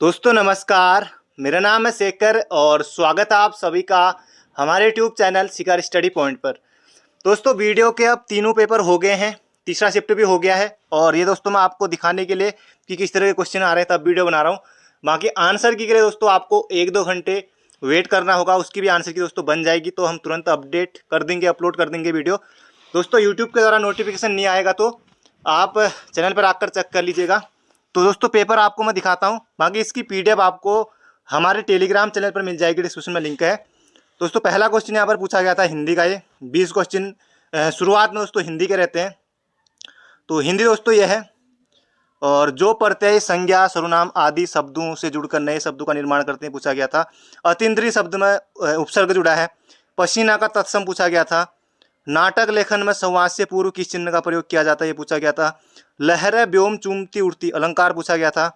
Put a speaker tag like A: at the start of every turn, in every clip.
A: दोस्तों नमस्कार। मेरा नाम है शेखर और स्वागत है आप सभी का हमारे यूट्यूब चैनल शिखर स्टडी पॉइंट पर। दोस्तों वीडियो के अब तीनों पेपर हो गए हैं, तीसरा शिफ्ट भी हो गया है और ये दोस्तों मैं आपको दिखाने के लिए कि किस तरह के क्वेश्चन आ रहे हैं तब वीडियो बना रहा हूँ। बाकी आंसर की के लिए दोस्तों आपको 1-2 घंटे वेट करना होगा, उसकी भी आंसर की दोस्तों बन जाएगी तो हम तुरंत अपडेट कर देंगे, अपलोड कर देंगे वीडियो। दोस्तों यूट्यूब के द्वारा नोटिफिकेशन नहीं आएगा तो आप चैनल पर आकर चेक कर लीजिएगा। तो दोस्तों पेपर आपको मैं दिखाता हूँ, बाकी इसकी पीडीएफ आपको हमारे टेलीग्राम चैनल पर मिल जाएगी, डिस्क्रिप्शन में लिंक है। दोस्तों पहला क्वेश्चन यहाँ पर पूछा गया था हिंदी का। ये 20 क्वेश्चन शुरुआत में दोस्तों हिंदी के रहते हैं। तो हिंदी दोस्तों ये है, और जो प्रत्यय संज्ञा सर्वनाम आदि शब्दों से जुड़कर नए शब्दों का निर्माण करते हैं, पूछा गया था। अतीन्द्रिय शब्द में उपसर्ग जुड़ा है। पसीना का तत्सम पूछा गया था। नाटक लेखन में संवाद से पूर्व किस चिन्ह का प्रयोग किया जाता है, ये पूछा गया था। लहर व्योम चूमती उड़ती अलंकार पूछा गया था।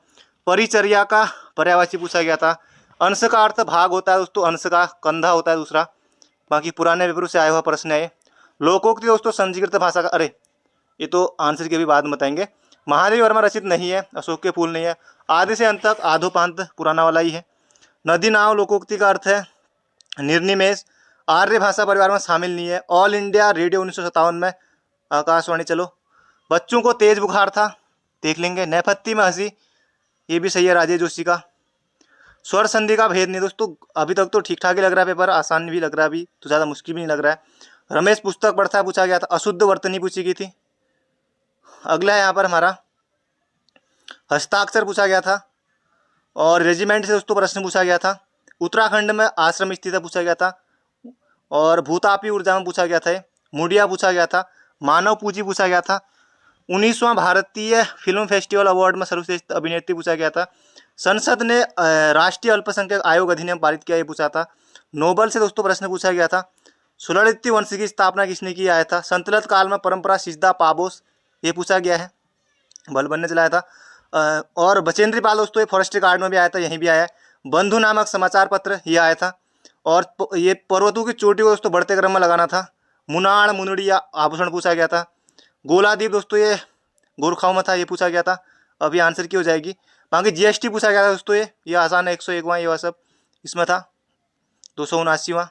A: परिचर्या का पर्यायवाची पूछा गया था। अंश का अर्थ भाग होता है दोस्तों, अंश का कंधा होता है दूसरा। बाकी पुराने पेपरों से आया हुआ प्रश्न है। लोकोक्ति दोस्तों संस्कृत भाषा का, अरे ये तो आंसर के भी बाद में बताएंगे। महादेवी वर्मा रचित नहीं है। अशोक के फूल नहीं है। आदि से अंत तक आधोपांत पुराना वाला ही है। नदी नाव लोकोक्ति का अर्थ है निर्निमेष। आर्य भाषा परिवार में शामिल नहीं है। ऑल इंडिया रेडियो 1957 में आकाशवाणी। चलो बच्चों को तेज बुखार था, देख लेंगे। नैपथ्य में हंसी, ये भी सही है, राजेश जोशी का। स्वर संधि का भेद नहीं दोस्तों, अभी तक तो ठीक ठाक ही लग रहा है पेपर, आसान भी लग रहा है, अभी तो ज़्यादा मुश्किल भी नहीं लग रहा है। रमेश पुस्तक पढ़ता है पूछा गया था। अशुद्ध वर्तनी पूछी गई थी। अगला है यहाँ पर हमारा हस्ताक्षर पूछा गया था। और रेजिमेंट से दोस्तों प्रश्न पूछा गया था। उत्तराखंड में आश्रम स्थित पूछा गया था। और भूतापी ऊर्जा में पूछा गया था। मुडिया पूछा गया था। मानव पूंजी पूछा गया था। 19वां भारतीय फिल्म फेस्टिवल अवार्ड में सर्वश्रेष्ठ अभिनेत्री पूछा गया था। संसद ने राष्ट्रीय अल्पसंख्यक आयोग अधिनियम पारित किया, ये पूछा था। नोबल से दोस्तों प्रश्न पूछा गया था। सुललित वंश की स्थापना किसने की, आया था। संतुलित काल में परंपरा सिजदा पाबोस, ये पूछा गया है, बल बनने चलाया था। और बचेंद्री पाल दोस्तों ये फॉरेस्ट्री गार्ड में भी आया था, यहीं भी आया है। बंधु नामक समाचार पत्र ये आया था। और ये पर्वतों की चोटी को दोस्तों बढ़ते क्रम में लगाना था। मुनाड़ मुनड़िया आभूषण पूछा गया था। गोलादीप दोस्तों ये गोरखाओं में था, ये पूछा गया था। अभी आंसर की हो जाएगी। बाकी जीएसटी पूछा गया था दोस्तों, ये आसान है। 101वां ये सब इसमें था। 279वां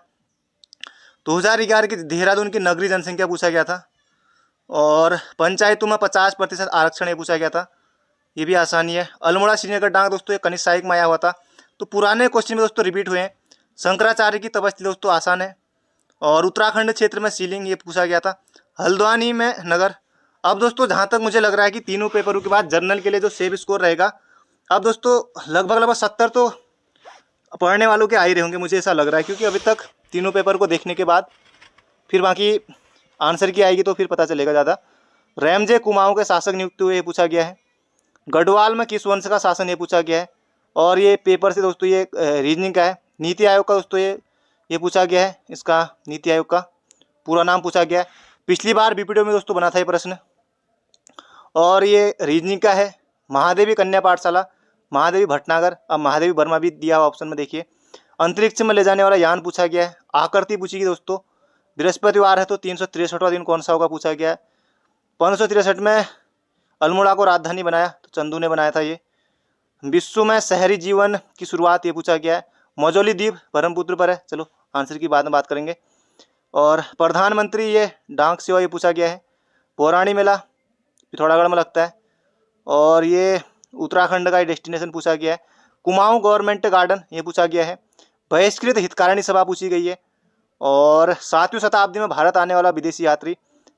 A: 2011 की देहरादून की नगरीय जनसंख्या पूछा गया था। और पंचायतों में 50% आरक्षण, ये पूछा गया था, ये भी आसानी है। अल्मोड़ा श्रीनगर डांग दोस्तों ये कनिष्क साहिक में आया हुआ था। तो पुराने क्वेश्चन में दोस्तों रिपीट हुए हैं। शंकराचार्य की तपस्या दोस्तों आसान है। और उत्तराखंड क्षेत्र में सीलिंग, ये पूछा गया था। हल्द्वानी में नगर। अब दोस्तों जहाँ तक मुझे लग रहा है कि तीनों पेपरों के बाद जर्नल के लिए जो सेव स्कोर रहेगा, अब दोस्तों लगभग 70 तो पढ़ने वालों के आ ही रहे होंगे, मुझे ऐसा लग रहा है, क्योंकि अभी तक तीनों पेपर को देखने के बाद फिर बाकी आंसर की आएगी तो फिर पता चलेगा ज़्यादा। रैमजे कुमाऊं के शासक नियुक्त हुए, ये पूछा गया है। गढ़वाल में किस वंश का शासन, ये पूछा गया है। और ये पेपर से दोस्तों ये रीजनिंग का है। नीति आयोग का दोस्तों ये पूछा गया है, इसका नीति आयोग का पूरा नाम पूछा गया है। पिछली बार बीपीडीओ में दोस्तों बना था ये प्रश्न। और ये रीजनिंग का है। महादेवी कन्या पाठशाला, महादेवी भटनागर, अब महादेवी वर्मा भी दिया हुआ ऑप्शन में देखिए। अंतरिक्ष में ले जाने वाला यान पूछा गया है। आकृति पूछी गई दोस्तों। बृहस्पतिवार है तो 363वां दिन कौन सा होगा, पूछा गया है। 1563 में अल्मोड़ा को राजधानी बनाया तो चंदू ने बनाया था ये। विश्व में शहरी जीवन की शुरुआत, ये पूछा गया है। मौजोली द्वीप ब्रह्मपुत्र पर है, चलो आंसर की बाद में बात करेंगे। और प्रधानमंत्री ये डाक सेवा, ये पूछा गया है। पौराणी मेला पिथौरागढ़ में लगता है। और ये उत्तराखंड का डेस्टिनेशन पूछा गया है। कुमाऊं गवर्नमेंट गार्डन, ये पूछा गया है। बहिष्कृत हितकारिणी सभा पूछी गई है। और 7वीं शताब्दी में भारत आने वाला विदेशी यात्री।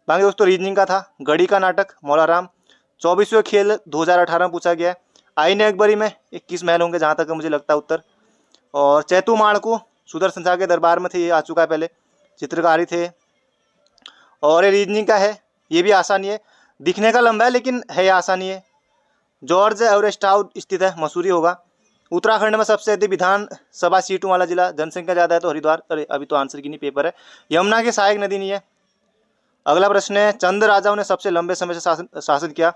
A: बाकी दोस्तों रीजनिंग का था। गढ़ी का नाटक मौलाराम। 24वें खेल 2018 में पूछा गया है। आईने अकबरी में 21 महल होंगे जहाँ तक मुझे लगता है उत्तर। और चैतू माणकू सुदर्शन शाह के दरबार में थे, ये आ चुका है पहले, चित्रकारी थे। और ये रीजनिंग का है, ये भी आसानी है। दिखने का लंबा है लेकिन है आसानी है। जॉर्ज एवरेस्ट हाउस स्थित है, मसूरी होगा। उत्तराखंड में सबसे अधिक विधानसभा सीटों वाला जिला, जनसंख्या ज़्यादा है तो हरिद्वार। अरे अभी तो आंसर की नहीं पेपर है। यमुना की सहायक नदी नहीं है। अगला प्रश्न है, चंद राजाओं ने सबसे लंबे समय से शासन किया।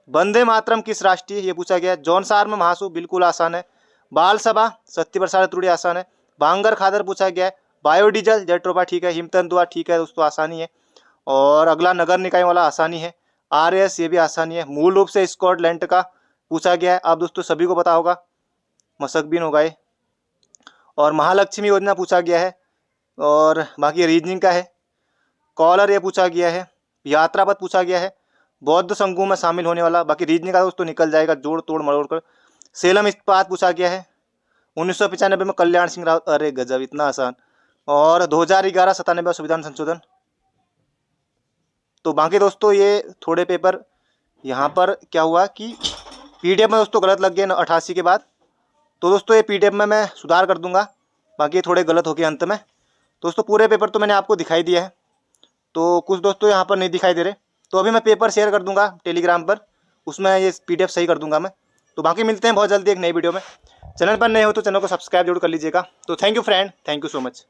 A: वंदे मातरम किस राष्ट्रीय, ये पूछा गया। जौनसार में महासू, बिल्कुल आसान है। बाल सभा सत्य प्रसाद त्रुड़ी, आसान है। बांगर खादर पूछा गया है। बायोडीजल जेट्रोफा, ठीक है। हिमतंतुआ, ठीक है दोस्तों, आसानी है। और अगला नगर निकाय वाला आसानी है। आरएस, ये भी आसानी है। मूल रूप से स्कॉटलैंड का पूछा गया है, आप दोस्तों सभी को पता होगा। मशकबिन हो गए, और महालक्ष्मी योजना पूछा गया है, और बाकी रीजनिंग का है, कॉलर ये पूछा गया है, यात्रा पथ पूछा गया है, बौद्ध संघों में शामिल होने वाला, बाकी रीजनिंग का दोस्तों निकल जाएगा जोड़ तोड़ मरोड़ कर। सेलम इस्पात पूछा गया है, 1995 में कल्याण सिंह रावत, अरे गजब इतना आसान। और 2011 97 संविधान संशोधन। तो बाकी दोस्तों ये थोड़े पेपर यहाँ पर क्या हुआ कि पीडीएफ में दोस्तों गलत लग गए 88 के बाद, तो दोस्तों ये पीडीएफ में मैं सुधार कर दूंगा, बाकी ये थोड़े गलत हो गए अंत में। दोस्तों पूरे पेपर तो मैंने आपको दिखाई दिया है, तो कुछ दोस्तों यहाँ पर नहीं दिखाई दे रहे, तो अभी मैं पेपर शेयर कर दूंगा टेलीग्राम पर, उसमें ये पीडीएफ सही कर दूंगा मैं। तो बाकी मिलते हैं बहुत जल्दी एक नई वीडियो में। चैनल पर नए हो तो चैनल को सब्सक्राइब जरूर कर लीजिएगा। तो thank you friend, thank you so much.